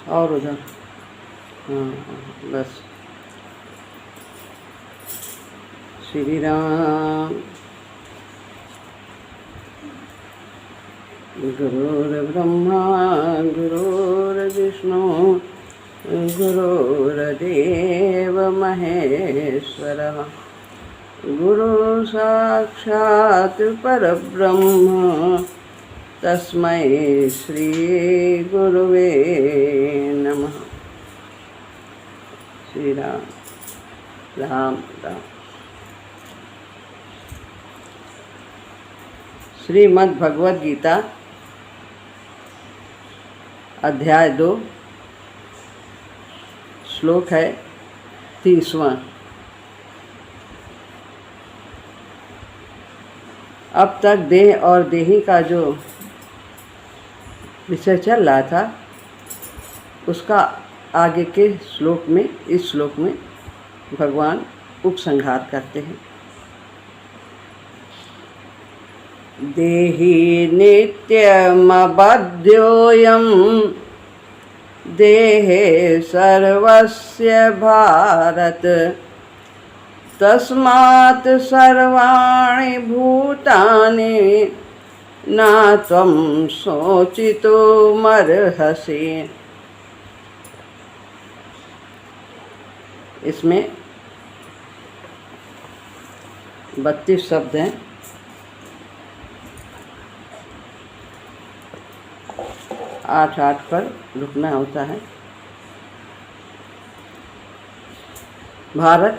और उधर, हाँ बस। श्री राम। गुरुर्ब्रह्मा गुरुर्विष्णु गुरुर्देव महेश्वरः। गुरु साक्षात् परब्रह्म तस्मै श्री गुरुवे नमः। श्री राम राम राम। श्रीमद् भगवद गीता अध्याय 2 श्लोक है 30वां। अब तक देह और देही का जो विषय चल रहा था उसका आगे के श्लोक में, इस श्लोक में भगवान उपसंहार करते हैं। देहि नित्यमबध्योऽयं देहे सर्वस्य भारत तस्मात् सर्वाणि भूतानि न त्वं शोचितुमर्हसि। इसमें 32 शब्द हैं। 8 पर रुकना होता है। भारत,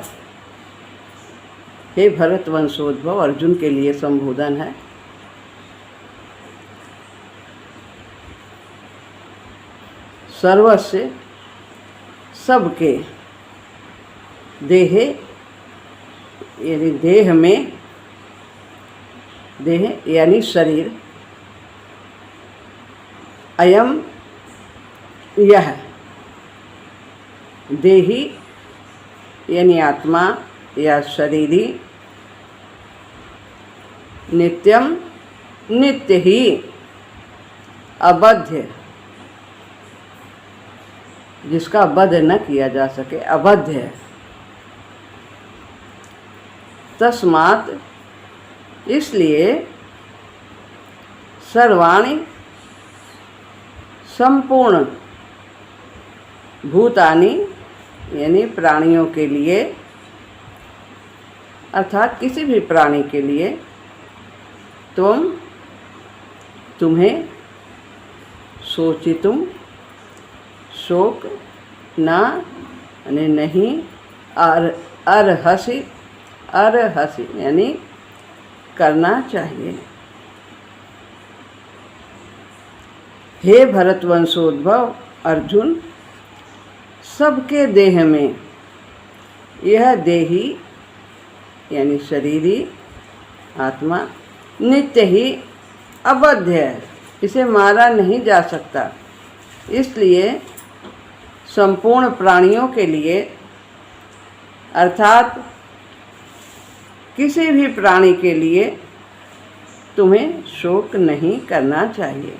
हे भरत वंशोद्भव अर्जुन के लिए संबोधन है। सर्वस्य सबके, देहे यानी देह में, देह यानी शरीर, अयम यह, देही यानी आत्मा या शरीरी, नित्यम नित्य ही, अबध्य जिसका वध न किया जा सके, अबध्य है। तस्मात् इसलिए, सर्वाणि संपूर्ण, भूतानि यानी प्राणियों के लिए, अर्थात किसी भी प्राणी के लिए, तुम्हें शोचितुम, शोक ना यानी नहीं, अर्हसि, अर्हसि यानी करना चाहिए। हे भरतवंशोद्भव अर्जुन, सबके देह में यह देही यानी शरीरी आत्मा नित्य ही अबध्य है, इसे मारा नहीं जा सकता। इसलिए संपूर्ण प्राणियों के लिए, अर्थात किसी भी प्राणी के लिए तुम्हें शोक नहीं करना चाहिए।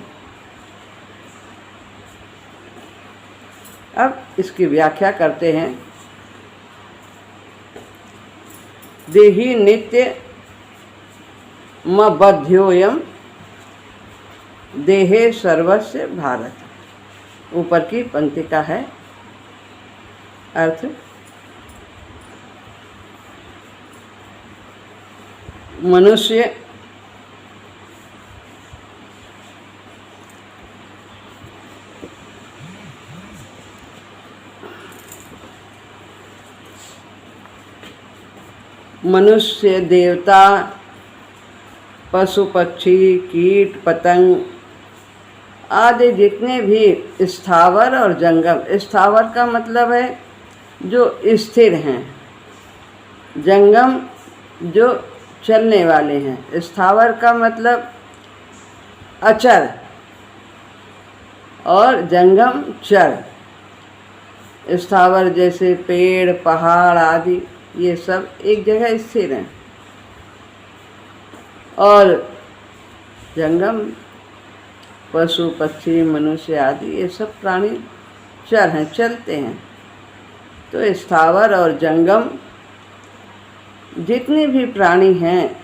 अब इसकी व्याख्या करते हैं। देहि नित्य मबध्योऽयं देहे सर्वस्य भारत। ऊपर की पंक्ति का है अर्थ। मनुष्य मनुष्य, देवता, पशु पक्षी, कीट पतंग आदि जितने भी स्थावर और जंगम, स्थावर का मतलब है जो स्थिर हैं, जंगम जो चलने वाले हैं। स्थावर का मतलब अचर और जंगम चर। स्थावर जैसे पेड़ पहाड़ आदि ये सब एक जगह स्थिर हैं, और जंगम पशु पक्षी मनुष्य आदि ये सब प्राणी चर हैं, चलते हैं। तो स्थावर और जंगम जितने भी प्राणी हैं,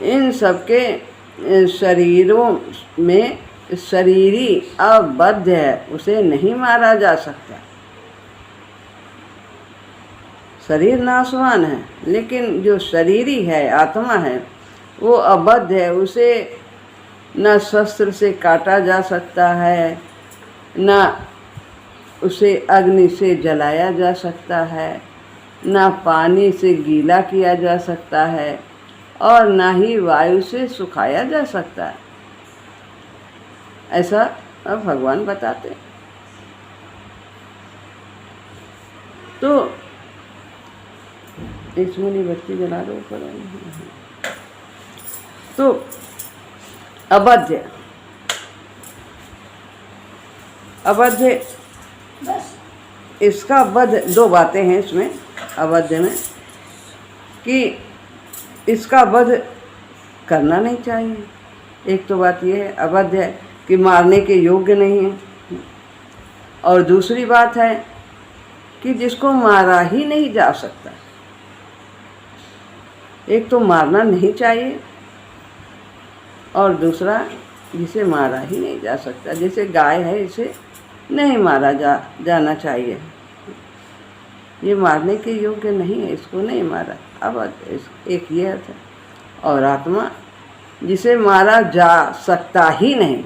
इन सबके शरीरों में शरीरी अबद्ध है, उसे नहीं मारा जा सकता। शरीर नाशवान है, लेकिन जो शरीरी है, आत्मा है, वो अबद्ध है। उसे न शस्त्र से काटा जा सकता है, न उसे अग्नि से जलाया जा सकता है, न पानी से गीला किया जा सकता है, और न ही वायु से सुखाया जा सकता है। ऐसा अब भगवान बताते हैं। तो एक मुनि बत्ती जला दो ऊपर। तो अबद्ध, अबद्ध, इसका वध, दो बातें हैं इसमें अबद्ध में, कि इसका वध करना नहीं चाहिए। एक तो बात यह है अबद्ध है कि मारने के योग्य नहीं है, और दूसरी बात है कि जिसको मारा ही नहीं जा सकता। एक तो मारना नहीं चाहिए, और दूसरा जिसे मारा ही नहीं जा सकता। जैसे गाय है, इसे नहीं मारा जाना चाहिए, ये मारने के योग्य नहीं है, इसको नहीं मारा। अब एक ये अर्थ है। और आत्मा जिसे मारा जा सकता ही नहीं,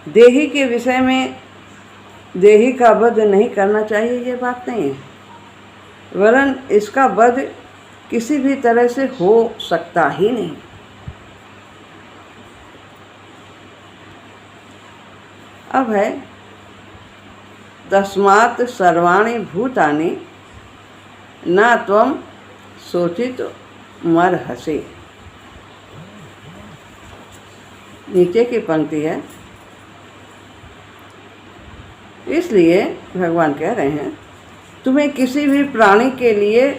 देही के विषय में देही का वध नहीं करना चाहिए, ये बात नहीं है, वरन इसका वध किसी भी तरह से हो सकता ही नहीं। अब है तस्मात् सर्वाणि भूतानि न त्वं शोचित मर्हसि। नीचे की पंक्ति है। इसलिए भगवान कह रहे हैं तुम्हें किसी भी प्राणी के लिए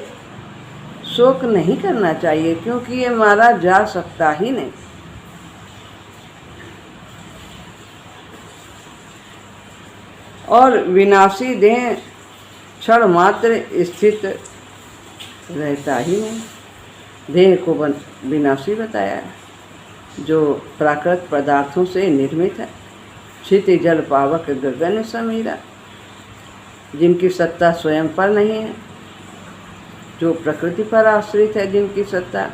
शोक नहीं करना चाहिए, क्योंकि ये मारा जा सकता ही नहीं। और विनाशी देह क्षण मात्र स्थित रहता ही नहीं। देह को विनाशी बताया है, जो प्राकृत पदार्थों से निर्मित है। क्षिति जल पावक गगन समीरा, जिनकी सत्ता स्वयं पर नहीं है, जो प्रकृति पर आश्रित है जिनकी सत्ता,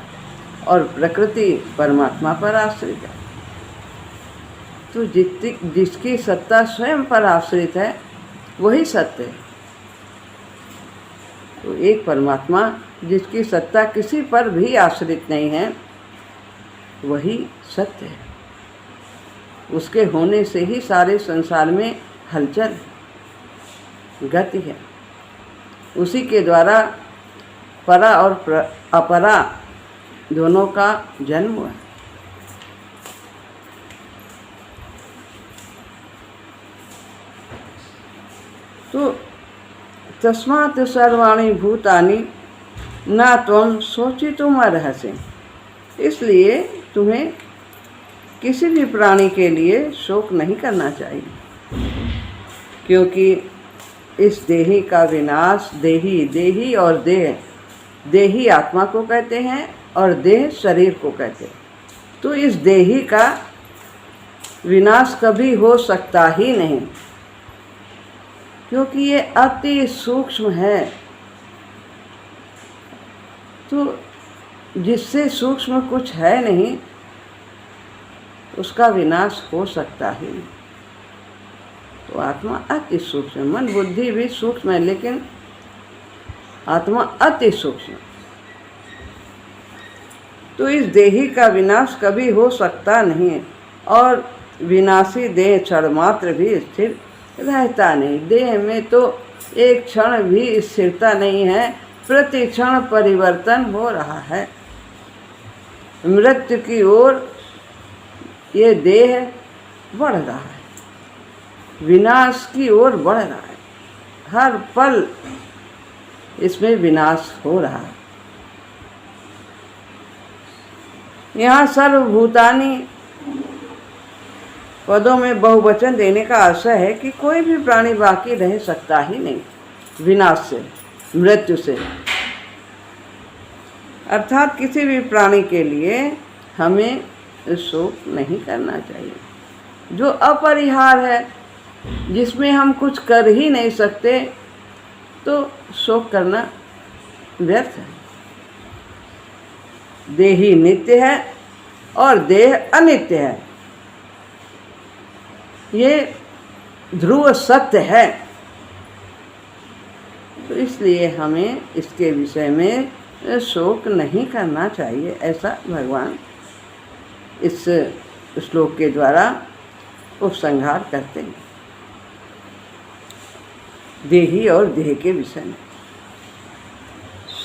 और प्रकृति परमात्मा पर आश्रित है। तो जिसकी सत्ता स्वयं पर आश्रित है वही सत्य है। तो एक परमात्मा जिसकी सत्ता किसी पर भी आश्रित नहीं है, वही सत्य है। उसके होने से ही सारे संसार में हलचल है, गति है। उसी के द्वारा परा और अपरा दोनों का जन्म हुआ है। तो तस्मात् सर्वाणि भूतानि न त्वं शोचितुम् अर्हसि। इसलिए तुम्हें किसी भी प्राणी के लिए शोक नहीं करना चाहिए, क्योंकि इस देही का विनाश, देही और देह, देही आत्मा को कहते हैं और देह शरीर को कहते हैं। तो इस देही का विनाश कभी हो सकता ही नहीं, क्योंकि ये अति सूक्ष्म है। तो जिससे सूक्ष्म कुछ है नहीं, उसका विनाश हो सकता ही नहीं। तो आत्मा अति सूक्ष्म, मन बुद्धि भी सूक्ष्म है, लेकिन आत्मा अति सूक्ष्म। तो इस देही का विनाश कभी हो सकता नहीं है, और विनाशी देह क्षण मात्र भी स्थिर रहता नहीं। देह में तो एक क्षण भी स्थिरता नहीं है, प्रति क्षण परिवर्तन हो रहा है। मृत्यु की ओर ये देह बढ़ रहा है, विनाश की ओर बढ़ रहा है। हर पल इसमें विनाश हो रहा है। यहाँ सर्वभूतानि पदों में बहुवचन देने का आशय है कि कोई भी प्राणी बाकी रह सकता ही नहीं विनाश से, मृत्यु से। अर्थात किसी भी प्राणी के लिए हमें शोक नहीं करना चाहिए। जो अपरिहार है, जिसमें हम कुछ कर ही नहीं सकते, तो शोक करना व्यर्थ है। देही नित्य है और देह अनित्य है, ये ध्रुव सत्य है। तो इसलिए हमें इसके विषय में शोक नहीं करना चाहिए, ऐसा भगवान इस श्लोक के द्वारा उपसंहार करते हैं देही और देह के विषय में।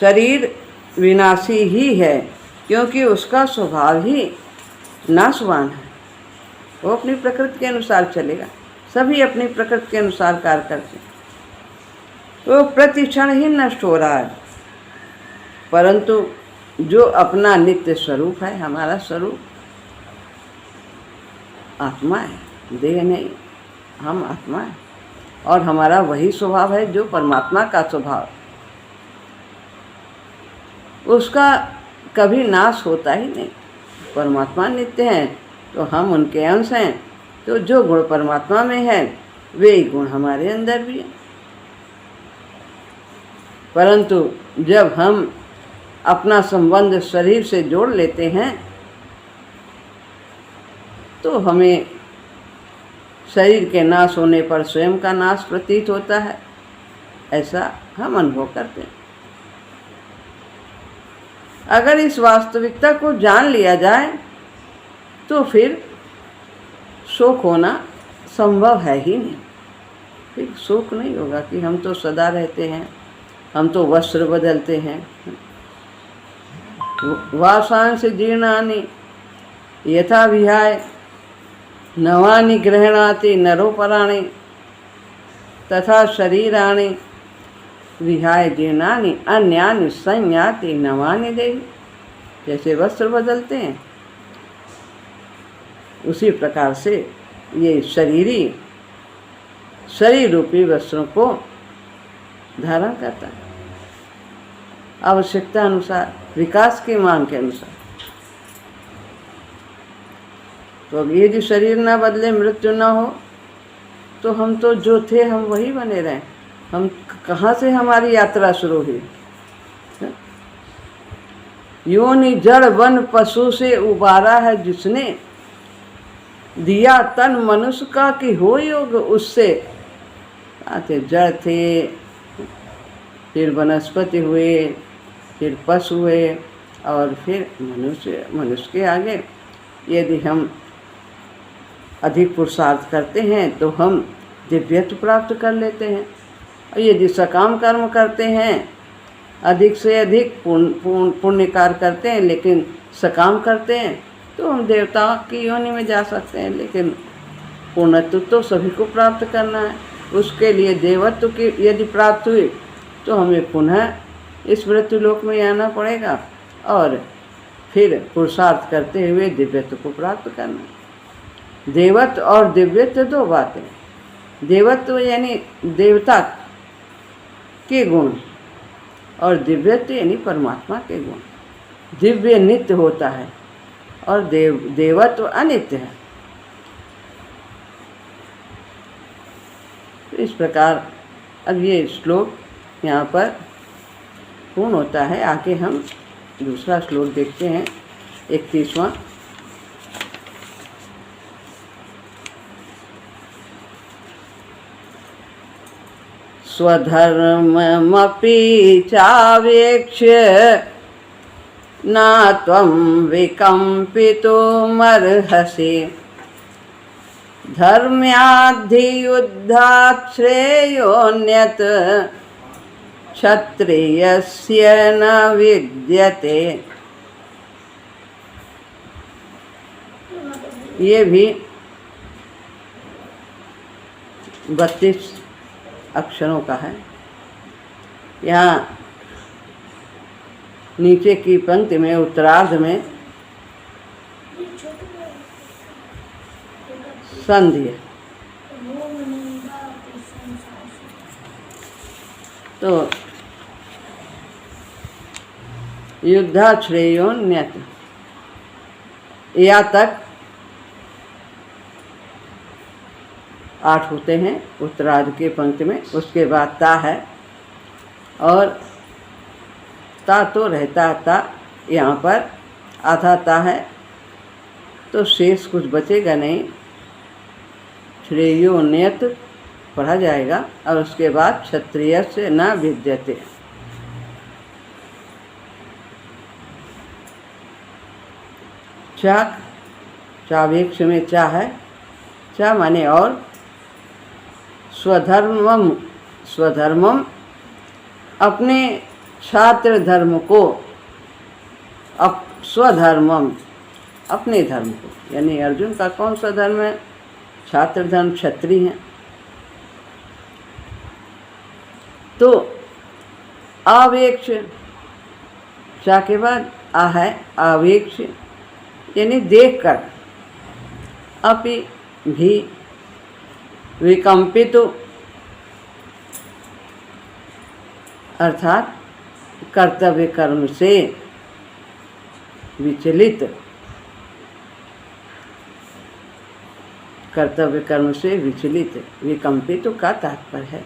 शरीर विनाशी ही है, क्योंकि उसका स्वभाव ही नाशवान है। वो अपनी प्रकृति के अनुसार चलेगा, सभी अपनी प्रकृति के अनुसार कार्य करते हैं। वो प्रतिक्षण ही नष्ट हो रहा है, परंतु जो अपना नित्य स्वरूप है, हमारा स्वरूप आत्मा है, देह नहीं, हम आत्मा है। और हमारा वही स्वभाव है जो परमात्मा का स्वभाव, उसका कभी नाश होता ही नहीं। परमात्मा नित्य हैं तो हम उनके अंश हैं, तो जो गुण परमात्मा में है वे गुण हमारे अंदर भी हैं। परंतु जब हम अपना संबंध शरीर से जोड़ लेते हैं तो हमें शरीर के नाश होने पर स्वयं का नाश प्रतीत होता है, ऐसा हम अनुभव करते हैं। अगर इस वास्तविकता को जान लिया जाए तो फिर शोक होना संभव है ही नहीं। फिर शोक नहीं होगा कि हम तो सदा रहते हैं, हम तो वस्त्र बदलते हैं। वासांश जीर्णानि यथा विहाय नवानि गृह्णाति नरोपराणि तथा शरीराणि विहाय जीर्णानि अन्यानि संयाति नवानि देहि। जैसे वस्त्र बदलते हैं उसी प्रकार से ये शरीर रूपी वस्त्रों को धारण करता है, आवश्यकता अनुसार, विकास की मांग के अनुसार। तो अब ये जो शरीर ना बदले, मृत्यु ना हो, तो हम तो जो थे हम वही बने रहें। हम कहाँ से हमारी यात्रा शुरू हुई? योनि जड़ वन पशु से उबारा है जिसने, दिया तन मनुष्य का कि हो योग उससे। आते जड़ थे, फिर वनस्पति हुए, फिर पशु हुए और फिर मनुष्य के आगे यदि हम अधिक पुरुषार्थ करते हैं तो हम दिव्यत्व प्राप्त कर लेते हैं। और यदि सकाम कर्म करते हैं, अधिक से अधिक पुण्य कार्य करते हैं लेकिन सकाम करते हैं, तो हम देवता की योनि में जा सकते हैं। लेकिन पूर्णत्व तो सभी को प्राप्त करना है। उसके लिए देवत्व की यदि प्राप्त हुई तो हमें पुनः इस मृत्यु लोक में आना पड़ेगा और फिर पुरुषार्थ करते हुए दिव्यत्व को प्राप्त करना। देवत्व और दिव्यत्व दो बातें। देवत्व यानी देवता के गुण और दिव्यत्व यानी परमात्मा के गुण। दिव्य नित्य होता है और देवत्व अनित्य है। तो इस प्रकार अब ये श्लोक यहाँ पर पूर्ण होता है। आगे हम दूसरा श्लोक देखते हैं, 31वां। स्वधर्ममपि चावेक्ष्य न त्वं विकम्पितुमर्हसि, धर्म्याद्धियुद्धात् श्रेयोऽन्यत् क्षत्रियस्य न विद्यते। ये भी 32 अक्षरों का है। यहाँ नीचे की पंक्ति में उत्तरार्ध में संधि है। तो युद्धा श्रेयो न्यत, या तक 8 होते हैं उत्तरार्ध के पंक्ति में। उसके बाद ता है, और ता तो रहता ता, यहाँ पर आधा ता है तो शेष कुछ बचेगा नहीं, श्रेयो नियत पढ़ा जाएगा। और उसके बाद क्षत्रिय से न विद्यते, चाक चावेक्ष में चा है, चा माने और, स्वधर्मम स्वधर्मम अपने छात्र धर्म को, स्वधर्मम अपने धर्म को, यानी अर्जुन का कौन सा धर्म है? छात्र धर्म, क्षत्रिय है। तो आवेक्ष, चा के बाद आ है आवेक्ष, यानी देखकर, अपि भी विकंपित, अर्थात कर्तव्य कर्म से विचलित, कर्तव्य कर्म से विचलित, विकंपित का तात्पर्य है।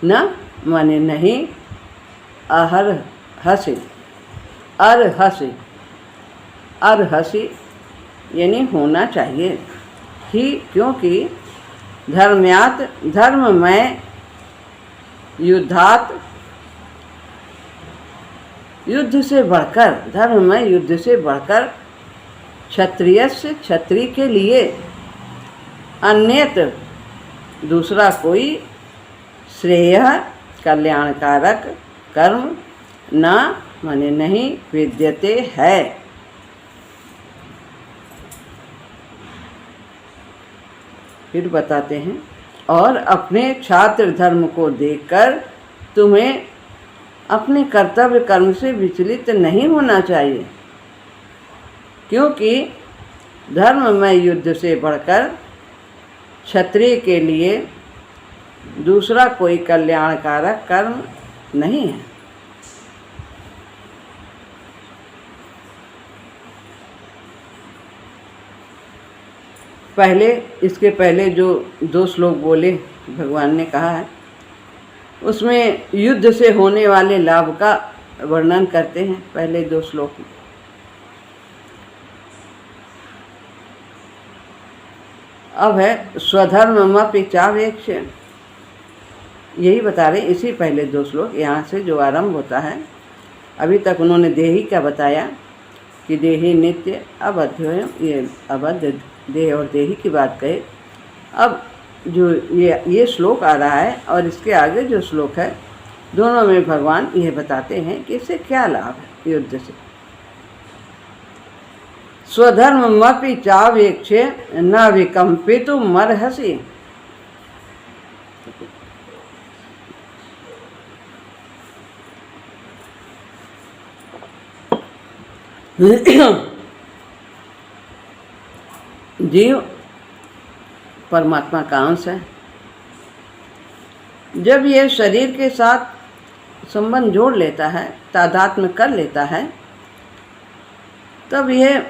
न माने नहीं, अहर हसी, अर्हसी, अर्हसी यानी होना चाहिए ही, क्योंकि धर्म्यात धर्ममय, युद्धात युद्ध से बढ़कर, धर्ममय युद्ध से बढ़कर, क्षत्रियस्य क्षत्रिय के लिए, अन्यत दूसरा कोई, श्रेय कल्याणकारक कर्म, न माने नहीं, विद्यते है। फिर बताते हैं, और अपने छात्र धर्म को देखकर तुम्हें अपने कर्तव्य कर्म से विचलित नहीं होना चाहिए, क्योंकि धर्ममय युद्ध से बढ़कर क्षत्रिय के लिए दूसरा कोई कल्याणकारक कर्म नहीं है। पहले, इसके पहले जो 2 श्लोक बोले भगवान ने कहा है, उसमें युद्ध से होने वाले लाभ का वर्णन करते हैं पहले 2 श्लोक में। अब है स्वधर्ममपि चावेक्ष, यही बता रहे इसी पहले 2 श्लोक, यहाँ से जो आरंभ होता है। अभी तक उन्होंने देही का बताया कि देही नित्य अबध्य, ये अबद्ध देह और देही की बात कहे। अब जो ये श्लोक आ रहा है और इसके आगे जो श्लोक है, दोनों में भगवान यह बताते हैं कि इससे क्या लाभ है युद्ध से। स्वधर्ममपि चावेक्ष न विकंपितु मर्हसि, जीव परमात्मा का अंश है। जब यह शरीर के साथ संबंध जोड़ लेता है, तादात्म्य कर लेता है, तब यह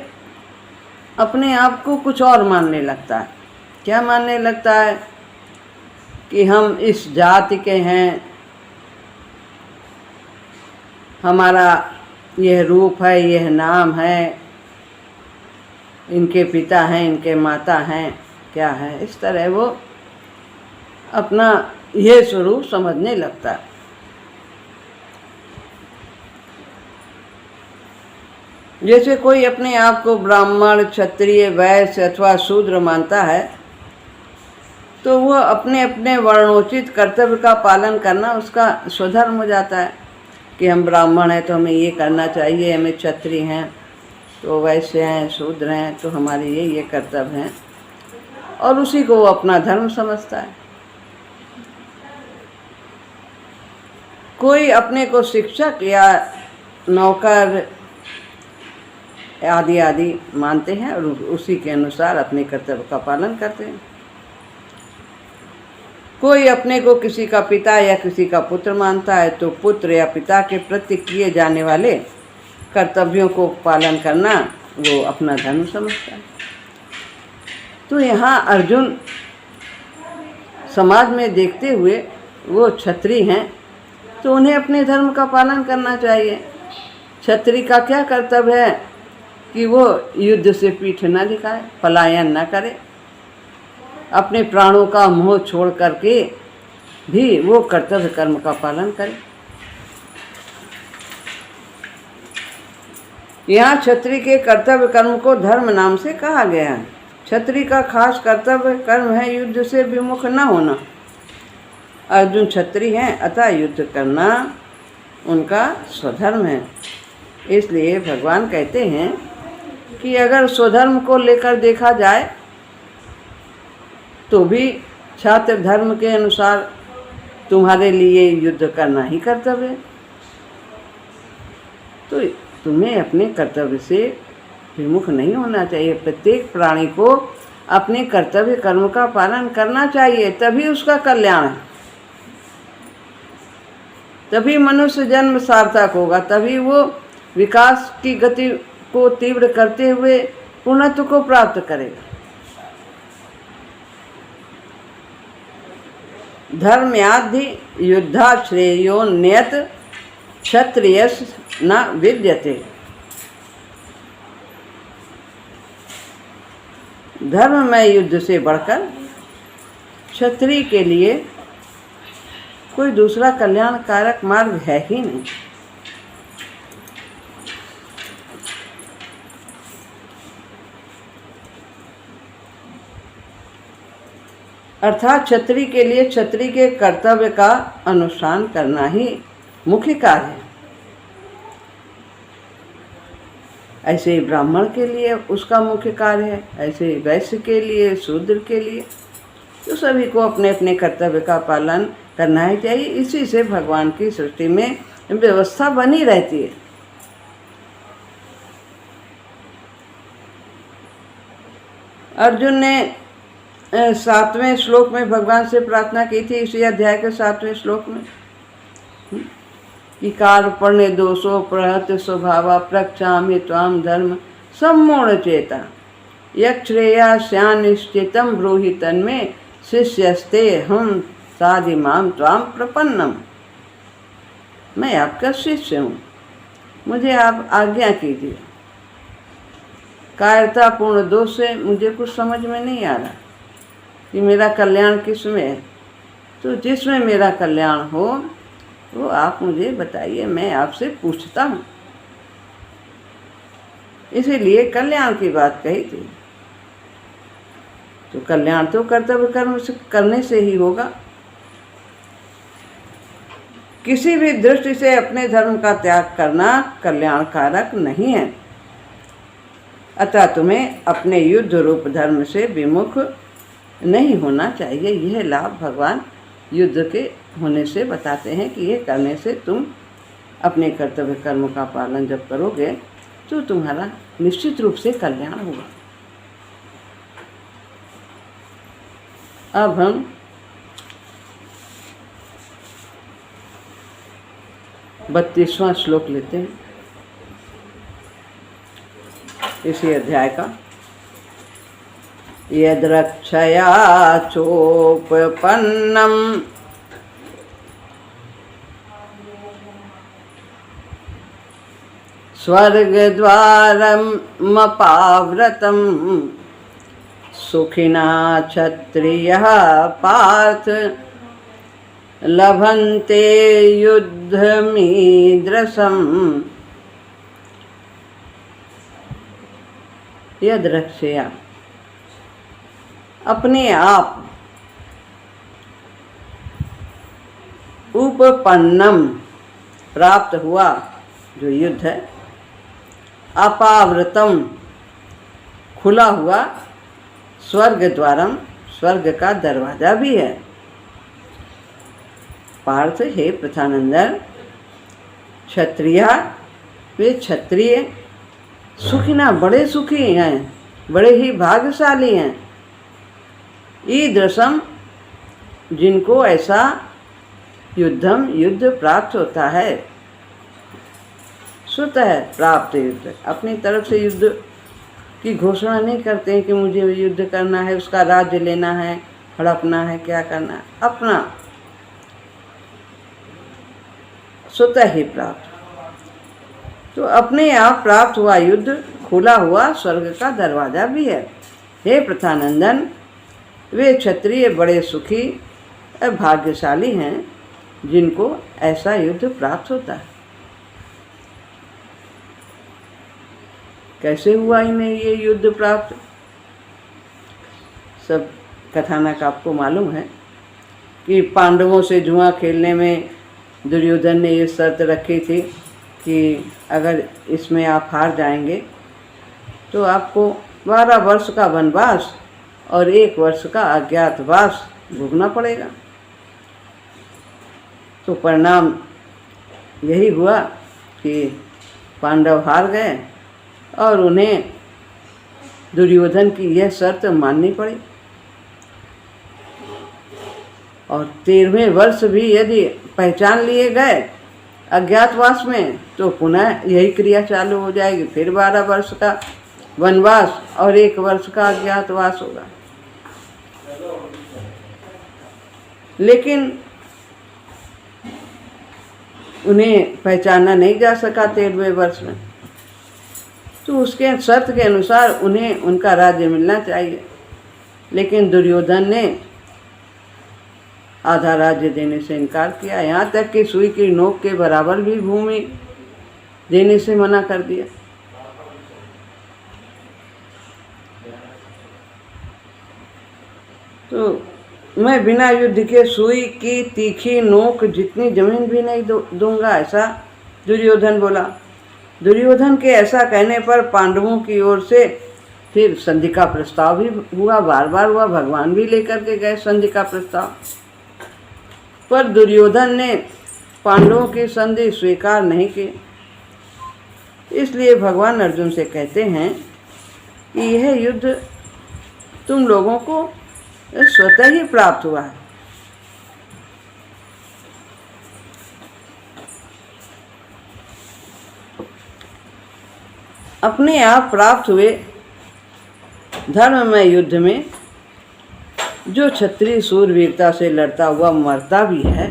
अपने आप को कुछ और मानने लगता है। क्या मानने लगता है? कि हम इस जाति के हैं, हमारा यह रूप है, यह नाम है, इनके पिता हैं, इनके माता हैं, क्या है, इस तरह वो अपना यह स्वरूप समझने लगता है। जैसे कोई अपने आप को ब्राह्मण, क्षत्रिय, वैश्य अथवा शूद्र मानता है, तो वह अपने अपने वर्णोचित कर्तव्य का पालन करना उसका स्वधर्म हो जाता है। कि हम ब्राह्मण हैं तो हमें ये करना चाहिए, हमें क्षत्रिय हैं तो वैश्य हैं, शूद्र हैं तो हमारे ये कर्तव्य हैं, और उसी को वो अपना धर्म समझता है। कोई अपने को शिक्षक या नौकर आदि आदि मानते हैं और उसी के अनुसार अपने कर्तव्य का पालन करते हैं। कोई अपने को किसी का पिता या किसी का पुत्र मानता है तो पुत्र या पिता के प्रति किए जाने वाले कर्तव्यों को पालन करना वो अपना धर्म समझता है। तो यहाँ अर्जुन समाज में देखते हुए वो क्षत्रिय हैं तो उन्हें अपने धर्म का पालन करना चाहिए। क्षत्रिय का क्या कर्तव्य है कि वो युद्ध से पीठ न दिखाए, पलायन न करे, अपने प्राणों का मोह छोड़ करके भी वो कर्तव्य कर्म का पालन करे। यहाँ क्षत्रिय के कर्तव्य कर्म को धर्म नाम से कहा गया है। क्षत्रिय का खास कर्तव्य कर्म है युद्ध से विमुख न होना। अर्जुन क्षत्रिय हैं अतः युद्ध करना उनका स्वधर्म है। इसलिए भगवान कहते हैं कि अगर स्वधर्म को लेकर देखा जाए तो भी छात्र धर्म के अनुसार तुम्हारे लिए युद्ध करना ही कर्तव्य है। तो तुम्हें अपने कर्तव्य से विमुख नहीं होना चाहिए। प्रत्येक प्राणी को अपने कर्तव्य कर्म का पालन करना चाहिए, तभी उसका कल्याण है, तभी मनुष्य जन्म सार्थक होगा, तभी वो विकास की गति को तीव्र करते हुए पूर्णत्व को प्राप्त करेगा। धर्म्याद्धि युद्धा श्रेयो नियत क्षत्रियस् न विद्यते। धर्म में युद्ध से बढ़कर क्षत्रिय के लिए कोई दूसरा कल्याणकारक मार्ग है ही नहीं। अर्थात क्षत्रिय के लिए क्षत्रिय के कर्तव्य का अनुष्ठान करना ही मुख्य कार्य है। ऐसे ही ब्राह्मण के लिए उसका मुख्य कार्य है, ऐसे ही वैश्य के लिए, शूद्र के लिए, तो सभी को अपने अपने कर्तव्य का पालन करना ही चाहिए। इसी से भगवान की सृष्टि में व्यवस्था बनी रहती है। अर्जुन ने 7वें श्लोक में भगवान से प्रार्थना की थी, इसी अध्याय के 7वें श्लोक में, कि कार्पण्य दोषो प्रहत स्वभावा प्रक्षामि त्वाम धर्म सम्मूढ़ चेता यक्षेया श्यानिश्चितम ब्रूहि तन्मे शिष्यस्ते हम साधिमाम त्वाम प्रपन्नम। मैं आपका शिष्य हूँ, मुझे आप आज्ञा कीजिए। कायरतापूर्ण दोष से मुझे कुछ समझ में नहीं आ रहा कि मेरा कल्याण किस में है, तो जिसमें मेरा कल्याण हो वो आप मुझे बताइए, मैं आपसे पूछता हूँ। इसीलिए कल्याण की बात कही थी। तो कल्याण तो कर्तव्य कर्म से करने से ही होगा। किसी भी दृष्टि से अपने धर्म का त्याग करना कल्याणकारक नहीं है। अतः तुम्हें अपने युद्ध रूप धर्म से विमुख नहीं होना चाहिए। यह लाभ भगवान युद्ध के होने से बताते हैं कि ये करने से तुम अपने कर्तव्य कर्म का पालन जब करोगे तो तुम्हारा निश्चित रूप से कल्याण होगा। अब हम बत्तीसवां श्लोक लेते हैं इसी अध्याय का। यद्रक्षया चोपपन्नम स्वर्गद्वारमपाव्रतं सुखिना क्षत्रियः पार्थ लभन्ते युद्धमीदृशम्। यद्रक्षया अपने आप उपपन्नम प्राप्त हुआ जो युद्ध है, अपावृतम खुला हुआ, स्वर्ग द्वारम स्वर्ग का दरवाजा भी है। पार्थ हे प्रथानंदन, क्षत्रिय वे क्षत्रिय सुखिना बड़े सुखी हैं, बड़े ही भाग्यशाली हैं। ईदृशम जिनको ऐसा युद्ध प्राप्त होता है, स्वतः प्राप्त युद्ध, अपनी तरफ से युद्ध की घोषणा नहीं करते हैं कि मुझे युद्ध करना है, उसका राज्य लेना है, हड़पना है, क्या करना है, अपना स्वतः ही प्राप्त। तो अपने आप प्राप्त हुआ युद्ध खुला हुआ स्वर्ग का दरवाजा भी है। हे प्रथानंदन, वे क्षत्रिय बड़े सुखी और भाग्यशाली हैं जिनको ऐसा युद्ध प्राप्त होता है। कैसे हुआ इन्हें ये युद्ध प्राप्त? सब कथानक आपको मालूम है कि पांडवों से जुआ खेलने में दुर्योधन ने ये शर्त रखी थी कि अगर इसमें आप हार जाएंगे तो आपको 12 वर्ष का वनवास और 1 वर्ष का अज्ञातवास भोगना पड़ेगा। तो परिणाम यही हुआ कि पांडव हार गए और उन्हें दुर्योधन की यह शर्त माननी पड़ी। और 13वें वर्ष भी यदि पहचान लिए गए अज्ञातवास में तो पुनः यही क्रिया चालू हो जाएगी, फिर 12 वर्ष का वनवास और 1 वर्ष का अज्ञातवास होगा। लेकिन उन्हें पहचाना नहीं जा सका 13वें वर्ष में, तो उसके शर्त के अनुसार उन्हें उनका राज्य मिलना चाहिए। लेकिन दुर्योधन ने आधा राज्य देने से इनकार किया, यहाँ तक कि सुई की नोक के बराबर भी भूमि देने से मना कर दिया। तो मैं बिना युद्ध के सुई की तीखी नोक जितनी जमीन भी नहीं दूंगा, ऐसा दुर्योधन बोला। दुर्योधन के ऐसा कहने पर पांडवों की ओर से फिर संधि का प्रस्ताव भी हुआ, बार बार हुआ, भगवान भी लेकर के गए संधि का प्रस्ताव। पर दुर्योधन ने पांडवों की संधि स्वीकार नहीं की। इसलिए भगवान अर्जुन से कहते हैं कि यह युद्ध तुम लोगों को स्वतः ही प्राप्त हुआ है। अपने आप प्राप्त हुए धर्ममय युद्ध में जो क्षत्रिय सूरवीरता से लड़ता हुआ मरता भी है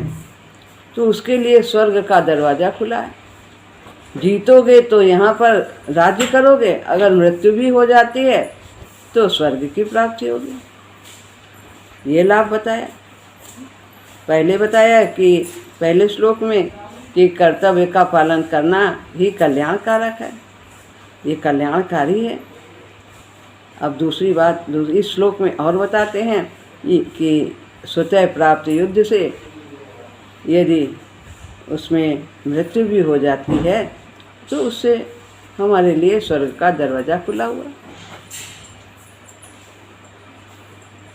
तो उसके लिए स्वर्ग का दरवाजा खुला है। जीतोगे तो यहाँ पर राज्य करोगे, अगर मृत्यु भी हो जाती है तो स्वर्ग की प्राप्ति होगी। ये लाभ बताया। पहले बताया कि पहले श्लोक में कि कर्तव्य का पालन करना ही कल्याणकारक है, ये कल्याणकारी है। अब दूसरी बात इस श्लोक में और बताते हैं कि स्वतः प्राप्त युद्ध से यदि उसमें मृत्यु भी हो जाती है तो उससे हमारे लिए स्वर्ग का दरवाजा खुला हुआ।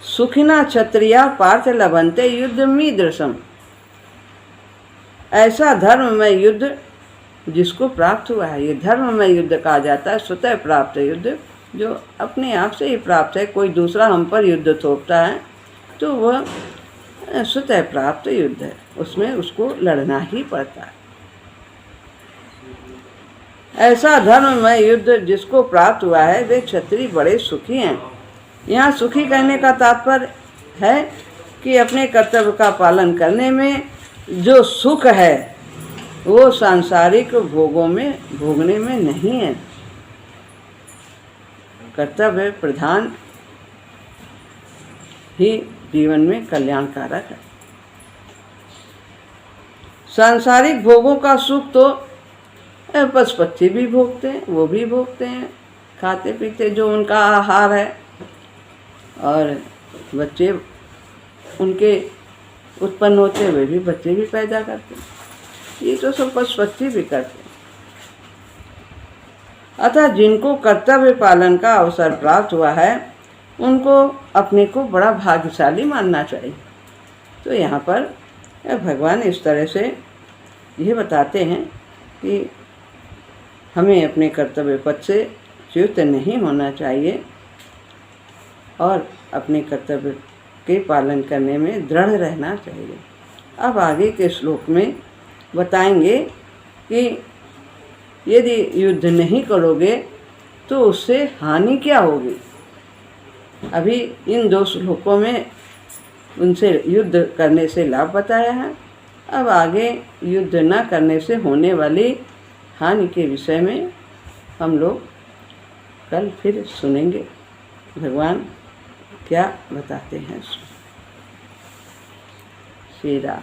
सुखिना क्षत्रिया पार्थ लभन्ते युद्ध मीदृशम, ऐसा धर्ममय युद्ध जिसको प्राप्त हुआ है, ये धर्ममय युद्ध कहा जाता है। स्वतः प्राप्त युद्ध जो अपने आप से ही प्राप्त है, कोई दूसरा हम पर युद्ध थोपता है तो वह स्वतः प्राप्त युद्ध है, उसमें उसको लड़ना ही पड़ता है। ऐसा धर्ममय युद्ध जिसको प्राप्त हुआ है वे क्षत्रिय बड़े सुखी हैं। यहाँ सुखी कहने का तात्पर्य है कि अपने कर्तव्य का पालन करने में जो सुख है वो सांसारिक भोगों में भोगने में नहीं है। कर्तव्य प्रधान ही जीवन में कल्याणकारक है। सांसारिक भोगों का सुख तो पशु पक्षी भी भोगते हैं, वो भी भोगते हैं, खाते पीते जो उनका आहार है, और बच्चे उनके उत्पन्न होते वे भी बच्चे भी पैदा करते हैं, ये तो सब पशु पक्षी भी करते हैं। अतः जिनको कर्तव्य पालन का अवसर प्राप्त हुआ है उनको अपने को बड़ा भाग्यशाली मानना चाहिए। तो यहाँ पर भगवान इस तरह से यह बताते हैं कि हमें अपने कर्तव्य पथ से च्युत नहीं होना चाहिए और अपने कर्तव्य के पालन करने में दृढ़ रहना चाहिए। अब आगे के श्लोक में बताएंगे कि यदि युद्ध नहीं करोगे तो उससे हानि क्या होगी। अभी इन 2 श्लोकों में उनसे युद्ध करने से लाभ बताया है। अब आगे युद्ध न करने से होने वाली हानि के विषय में हम लोग कल फिर सुनेंगे भगवान क्या बताते हैं। श्री राम।